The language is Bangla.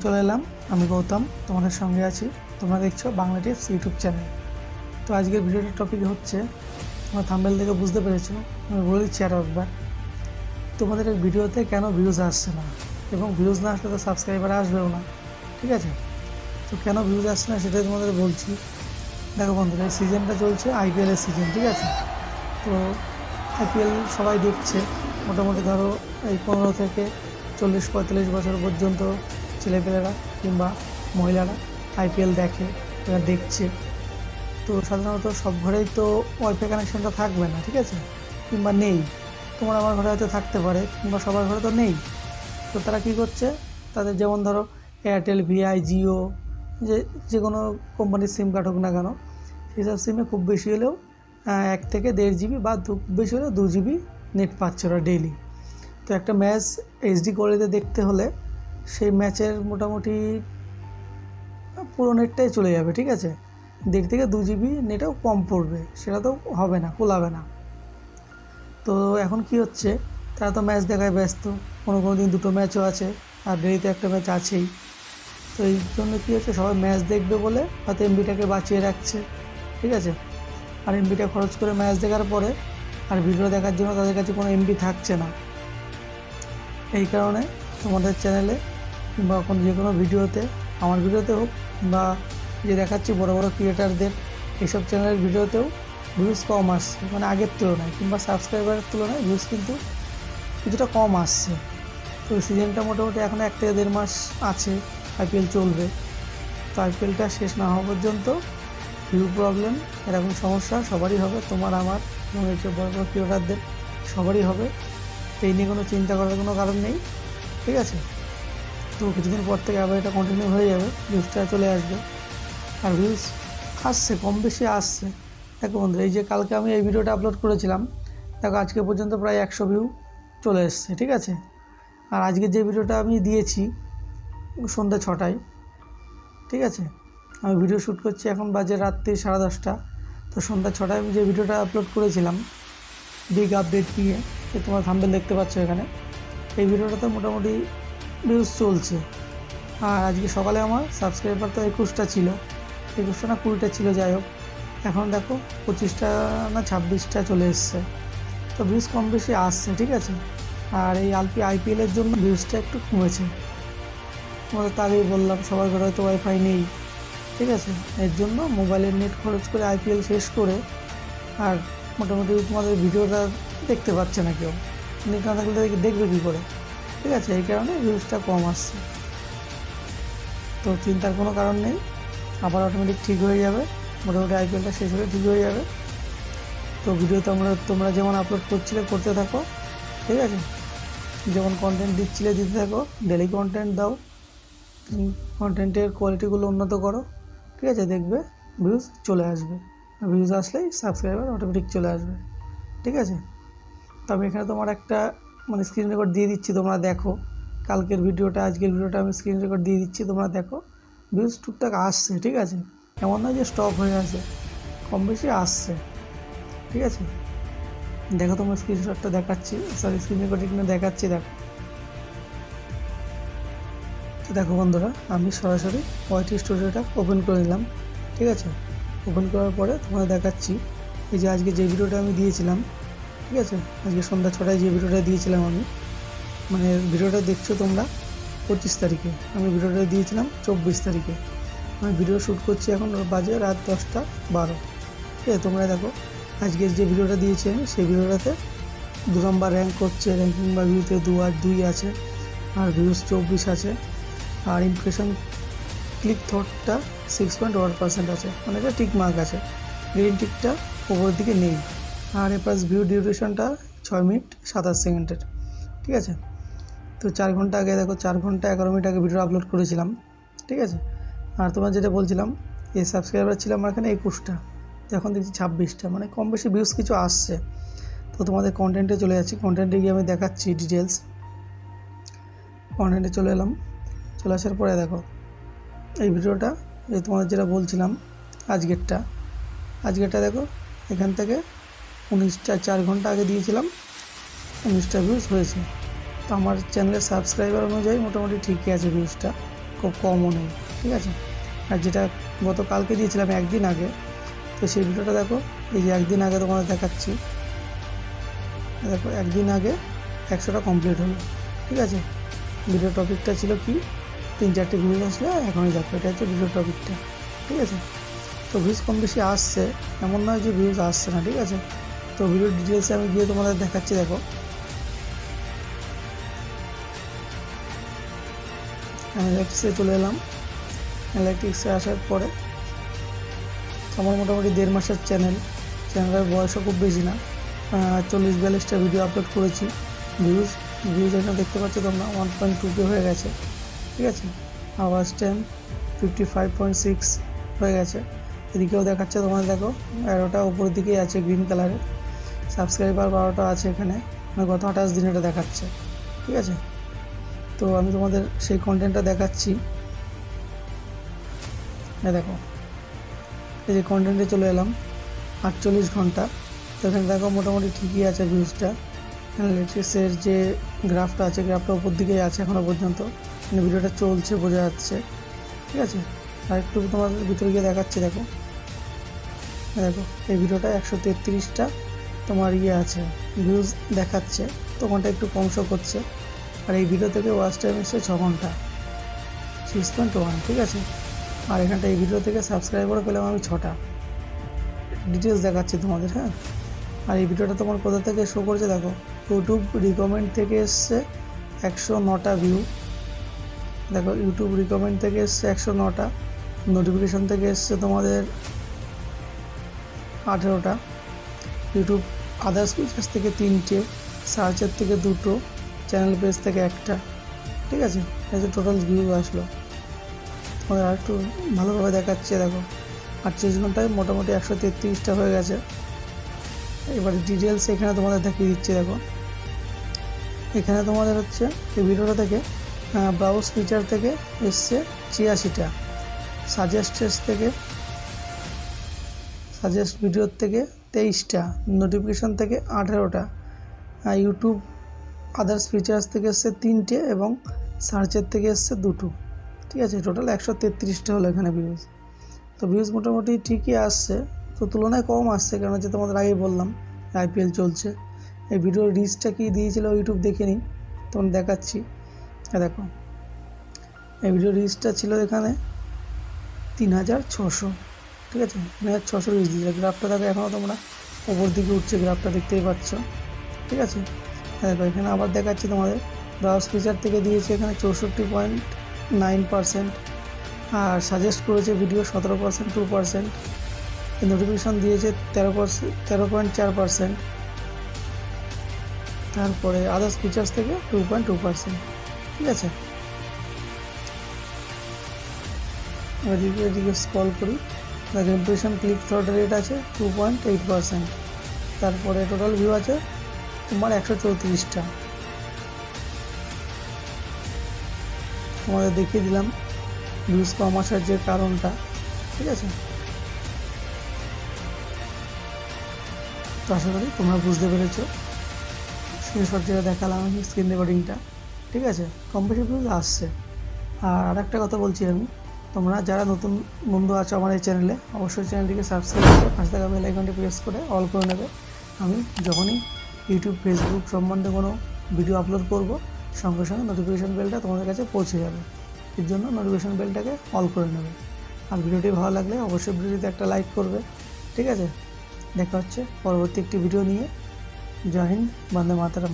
চলে এলাম। আমি গৌতম, তোমাদের সঙ্গে আছি। তোমরা দেখছো বাংলা টিপস ইউটিউব চ্যানেল। তো আজকের ভিডিওটার টপিক হচ্ছে, তোমরা থাম্বনেল থেকে বুঝতে পেরেছো, আমি বলে দিচ্ছি আরও একবার। তোমাদের এই ভিডিওতে কেন ভিউজ আসছে না, এবং ভিউজ না আসলে তো সাবস্ক্রাইবার আসবেও না, ঠিক আছে? তো কেন ভিউজ আসছে না সেটাই তোমাদের বলছি। দেখো বন্ধুরা, এই সিজনটা চলছে আইপিএলের সিজন, ঠিক আছে? তো আইপিএল সবাই দেখছে, মোটামুটি ধরো এই 15 থেকে 40-45 বছর পর্যন্ত ছেলেপেলেরা কিংবা মহিলারা আইপিএল দেখে, এরা দেখছে। তো সাধারণত সব ঘরেই তো ওয়াইফাই কানেকশনটা থাকবে না, ঠিক আছে? কিংবা নেই, তোমার আমার ঘরে হয়তো থাকতে পারে, কিংবা সবার ঘরে তো নেই। তো তারা কী করছে, তাদের যেমন ধরো এয়ারটেল, ভিআই, জিও, যে কোনো কোম্পানির সিম কার্ড হোক না কেন, সেসব সিমে খুব বেশি হলেও 1 থেকে 1.5 জিবি বা খুব বেশি হলেও 2 জিবি নেট পাচ্ছে ওরা ডেইলি। তো একটা ম্যাচ এইচডি কোয়ালিটিতে দেখতে হলে সেই ম্যাচের মোটামুটি পুরো নেটটাই চলে যাবে, ঠিক আছে? 1.5 থেকে 2 জিবি নেটেও কম পড়বে, সেটা তো হবে না, কুলাবে না। তো এখন কি হচ্ছে, তারা তো ম্যাচ দেখায় ব্যস্ত, কোনো দিন 2টো ম্যাচও আছে, আর ডেইলিতে একটা ম্যাচ আছেই। তো এই জন্য কী হচ্ছে, সবাই ম্যাচ দেখবে বলে হয়তো এমবিটাকে বাঁচিয়ে রাখছে, ঠিক আছে? আর এমবিটা খরচ করে ম্যাচ দেখার পরে আর ভিডিও দেখার জন্য তাদের কাছে কোনো এমবি থাকছে না। এই কারণে তোমাদের চ্যানেলে কিংবা এখন যে কোনো ভিডিওতে, আমার ভিডিওতে হোক বা যে দেখাচ্ছি বড় বড় ক্রিয়েটারদের, এইসব চ্যানেলের ভিডিওতেও ভিউজ কম আসছে, মানে আগের তুলনায় কিংবা সাবস্ক্রাইবারের তুলনায় ভিউজ কিন্তু কিছুটা কম আসছে। তো সিজনটা মোটামুটি এখন 1 থেকে 1.5 মাস আছে, আইপিএল চলবে। তো আইপিএলটা শেষ না হওয়া পর্যন্ত ভিউ প্রবলেম, এরকম সমস্যা সবারই হবে, তোমার আমার এবং এই যে বড় বড় ক্রিয়েটারদের সবারই হবে। এই নিয়ে কোনো চিন্তা করার কোনো কারণ নেই, ঠিক আছে? তো কিছুদিন পর থেকে আবার এটা কন্টিনিউ হয়ে যাবে, ভিউজটা চলে আসবে। আর ভিউজ আসছে, কম বেশি আসছে। দেখো বন্ধু, এই যে কালকে আমি এই ভিডিওটা আপলোড করেছিলাম, দেখো আজকে পর্যন্ত প্রায় 100 ভিউ চলে এসছে, ঠিক আছে? আর আজকে যে ভিডিওটা আমি দিয়েছি সন্ধ্যা 6টায়, ঠিক আছে? আমি ভিডিও শ্যুট করছি, এখন বাজে রাত্রি 10:30। তো সন্ধ্যা 6টায় আমি যে ভিডিওটা আপলোড করেছিলাম বিগ আপডেট নিয়ে, যে তোমরা থাম্বনেল দেখতে পাচ্ছ এখানে, এই ভিডিওটাতে মোটামুটি ভিউজ চলছে। আর আজকে সকালে আমার সাবস্ক্রাইবার তো 21টা ছিল, 21টা না 20টা ছিল, যাই হোক, এখন দেখো 25টা না 26টা চলে এসছে। তো ভিউজ কম বেশি আসছে, ঠিক আছে? আর এই আইপিএলের জন্য ভিউজটা একটু কমেছে। তোমাদের তো আগেই বললাম, সবার ঘরে হয়তো ওয়াইফাই নেই, ঠিক আছে? এর জন্য মোবাইলের নেট খরচ করে আইপিএল শেষ করে আর মোটামুটি তোমাদের ভিডিওটা দেখতে পাচ্ছে না কেউ, নেট না থাকলে দেখবে কী করে, ঠিক আছে? এই কারণে ভিউজটা কম আসছে। তো চিন্তার কোনো কারণ নেই, আবার অটোমেটিক ঠিক হয়ে যাবে, মোটামুটি আইপিএলটা শেষ হলে ঠিক হয়ে যাবে। তো ভিডিও তোমরা যেমন আপলোড করতে থাকো, ঠিক আছে? যেমন কন্টেন্ট দিতে থাকো, ডেলি কন্টেন্ট দাও, কন্টেন্টের কোয়ালিটিগুলো উন্নত করো, ঠিক আছে? দেখবে ভিউজ চলে আসবে, ভিউজ আসলেই সাবস্ক্রাইবার অটোমেটিক চলে আসবে, ঠিক আছে? তবে এখানে তোমার একটা স্ক্রিন রেকর্ড দিয়ে দিচ্ছি, তোমরা দেখো। কালকের ভিডিওটা, আজকের ভিডিওটা আমি স্ক্রিন রেকর্ড দিয়ে দিচ্ছি, তোমরা দেখো। ভিউজ টুকটাক আসছে, ঠিক আছে? এমন নয় যে স্টপ হয়ে আছে, কম বেশি আসছে, ঠিক আছে? দেখো, তোমার স্ক্রিনশটটা দেখাচ্ছি, স্ক্রিন রেকর্ডিংটা দেখাচ্ছি, দেখো। তো দেখো বন্ধুরা, আমি সরাসরি ওয়াইটি স্টুডিওটা ওপেন করে নিলাম, ঠিক আছে? ওপেন করার পরে তোমাদের দেখাচ্ছি, এই যে আজকে যে ভিডিওটা আমি দিয়েছিলাম, ঠিক আছে? আজকে সন্ধ্যা 6টায় যে ভিডিওটা দিয়েছিলাম আমি, ভিডিওটা দেখছো তোমরা 25 তারিখে, আমি ভিডিওটা দিয়েছিলাম 24 তারিখে। আমি ভিডিও শ্যুট করছি, এখন বাজে রাত 10:12, ঠিক আছে? তোমরা দেখো, আজকের যে ভিডিওটা দিয়েছি আমি, সেই ভিডিওটাতে 2 নম্বর র্যাঙ্ক করছে, র্যাঙ্কিং বা ভিউতে 2 আছে, আর ভিউজ 24 আছে, আর ইমপ্রেশন ক্লিক থটটা 6.1% আছে, মানে এটা টিক মার্ক আছে, গ্রিন টিকটা ওপরের দিকে নেই। আর এপাস ভিউ ডিউরেশনটা 6 মিনিট 27 সেকেন্ডের, ঠিক আছে? তো 4 ঘন্টা আগে দেখো, 4 ঘন্টা 11 মিনিট আগে ভিডিও আপলোড করেছিলাম, ঠিক আছে? আর তোমার যেটা বলছিলাম, এই সাবস্ক্রাইবার ছিল আমার এখানে 21টা, তো এখন দেখছি 26টা, মানে কম বেশি ভিউজ কিছু আসছে। তো তোমাদের কন্টেন্টে চলে যাচ্ছি, কন্টেন্টে গিয়ে আমি দেখাচ্ছি ডিটেলস। কন্টেন্টে চলে এলাম, চলে আসার পরে দেখো এই ভিডিওটা, এই তোমাদের যেটা বলছিলাম আজকেরটা দেখো, এখান থেকে 19টা 4 ঘন্টা আগে দিয়েছিলাম, 19টা ভিউজ হয়েছে। তো আমার চ্যানেলের সাবস্ক্রাইবার অনুযায়ী মোটামুটি ঠিকই আছে ভিউজটা, খুব কমও নেই, ঠিক আছে। আর যেটা গতকালকে দিয়েছিলাম একদিন আগে, তো সেই ভিডিওটা দেখো, এই যে একদিন আগে তোমাদের দেখাচ্ছি, দেখো একদিন আগে 100টা কমপ্লিট হলো, ঠিক আছে। ভিডিও টপিকটা ছিল কি, 3-4টে ভিউজ আসলে, এখনই দেখো এটা হচ্ছে ভিডিও টপিকটা, ঠিক আছে। তো ভিউজ কম বেশি আসছে, এমন নয় যে ভিউজ আসছে না, ঠিক আছে। তো ভিডিও ডিটেলসে আমি গিয়ে তোমাদের দেখাচ্ছি। দেখো অ্যানালাইটিক্সে চলে এলাম। অ্যানালাইটিক্সে আসার পরে আমার মোটামুটি 1.5 মাসের চ্যানেলের বয়সও খুব বেশি না, 40-42টা ভিডিও আপলোড করেছি। ভিউজ এখানে দেখতে পাচ্ছ তোমরা 1.2K হয়ে গেছে, ঠিক আছে। আওয়াজ টাইম 55.6 হয়ে গেছে। এদিকেও দেখাচ্ছে তোমাদের, দেখো অ্যারোটা উপরের দিকেই আছে গ্রিন কালারের। সাবস্ক্রাইবার 12টা আছে এখানে, মানে গত 28 দিন এটা দেখাচ্ছে, ঠিক আছে। তো আমি তোমাদের সেই কন্টেন্টটা দেখাচ্ছি। দেখো এই যে কন্টেন্টে চলে এলাম, 48 ঘন্টা। তো এখানে দেখো মোটামুটি ঠিকই আছে ভিউজটা। অ্যানালিটিক্সের যে গ্রাফটা আছে, গ্রাফটা উপর দিকেই আছে এখনও পর্যন্ত, মানে ভিডিওটা চলছে বোঝা যাচ্ছে, ঠিক আছে। আর একটু তোমাদের ভিতরে গিয়ে দেখাচ্ছি। দেখো এই ভিডিওটা 133টা তোমার আছে ভিউজ দেখাচ্ছে, তখনটা একটু কম শো করছে। আর এই ভিডিও থেকে ওয়াচ টাইম এসছে 6 ঘন্টা, 6.1, ঠিক আছে। আর এখানটা এই ভিডিও থেকে সাবস্ক্রাইবারও পেলাম আমি 6টা। ডিটেলস দেখাচ্ছি তোমাদের, হ্যাঁ। আর এই ভিডিওটা তোমার কোথা থেকে শো করছে, দেখো ইউটিউব রিকমেন্ড থেকে এসছে 109টা ভিউ। দেখো ইউটিউব রিকমেন্ড থেকে এসছে 109টা, নোটিফিকেশান থেকে এসছে তোমাদের 18টা, ইউটিউব আদার্স ফিচার্স থেকে 3টে, সার্চের থেকে 2টো, চ্যানেল পেজ থেকে 1টা, ঠিক আছে। এই যে টোটাল ভিউ আসলো। তোমাদের আর একটু ভালোভাবে দেখাচ্ছে। দেখো 48 ঘন্টায় মোটামুটি 133টা হয়ে গেছে। এবারে ডিটেলস এখানে তোমাদের দেখিয়ে দিচ্ছি। দেখো এখানে তোমাদের হচ্ছে এই ভিডিওটা থেকে ব্রাউজ ফিচার থেকে এসছে 86টা, সাজেস্ট ভিডিওর থেকে 23টা, নোটিফিকেশান থেকে 18টা, ইউটিউব আদার্স ফিচার্স থেকে এসছে 3টে এবং সার্চের থেকে এসছে 2টো, ঠিক আছে। টোটাল 133টা হলো এখানে ভিউজ। তো ভিউজ মোটামুটি ঠিকই আসছে, তো তুলনায় কম আসছে, কারণ হচ্ছে তোমাদের আগেই বললাম IPL চলছে। এই ভিডিওর রিচটা কি দিয়েছিল ইউটিউব দেখে নিই, তখন দেখাচ্ছি। দেখো এই ভিডিওর রিচটা ছিল এখানে 3600, ঠিক আছে। 3600 রিচ দিয়েছে। গ্রাফটা দেখো এখনও তোমরা ওপর দিকে উঠছে, গ্রাফটা দেখতেই পাচ্ছ, ঠিক আছে। দেখো এখানে আবার দেখাচ্ছি তোমাদের, ব্রাউজ ফিচার থেকে দিয়েছে এখানে 64.9%, আর সাজেস্ট করেছে ভিডিও 17%, 2%, নোটিফিকেশান দিয়েছে 13.4%, তারপরে আদার্স ফিচার্স থেকে 2.2%, ঠিক আছে। এদিকে স্ক্রল করি, দেখো ইমপ্রেশন ক্লিক থ্রোট রেট আছে 2.8%, তারপরে টোটাল ভিউ আছে তোমার 134টা। তোমাদের দেখিয়ে দিলাম ভিউজ কম আসার যে কারণটা, ঠিক আছে। তো আশা করি তোমরা বুঝতে পেরেছো। স্ক্রিনশট যেটা দেখালাম আমি, স্ক্রিন রেকর্ডিংটা, ঠিক আছে। কম বেশি ভিউজ আসছে। আর আরেকটা কথা বলছি আমি, তোমরা যারা নতুন বন্ধু আছো আমার এই চ্যানেলে, অবশ্যই চ্যানেলটিকে সাবস্ক্রাইব করে পাশে থাকা বেল আইকনটি প্রেস করে অল করে নেবে। আমি যখনই ইউটিউব ফেসবুক সম্বন্ধে কোনো ভিডিও আপলোড করব, সঙ্গে সঙ্গে নোটিফিকেশান বেলটা তোমাদের কাছে পৌঁছে যাবে। এর জন্য নোটিফিকেশান বেলটাকে অল করে নেবে। আর ভিডিওটি ভালো লাগলে অবশ্যই ভিডিওটিতে একটা লাইক করবে, ঠিক আছে। দেখা হচ্ছে পরবর্তী একটি ভিডিও নিয়ে। জয় হিন্দ, বন্দে মাতরম।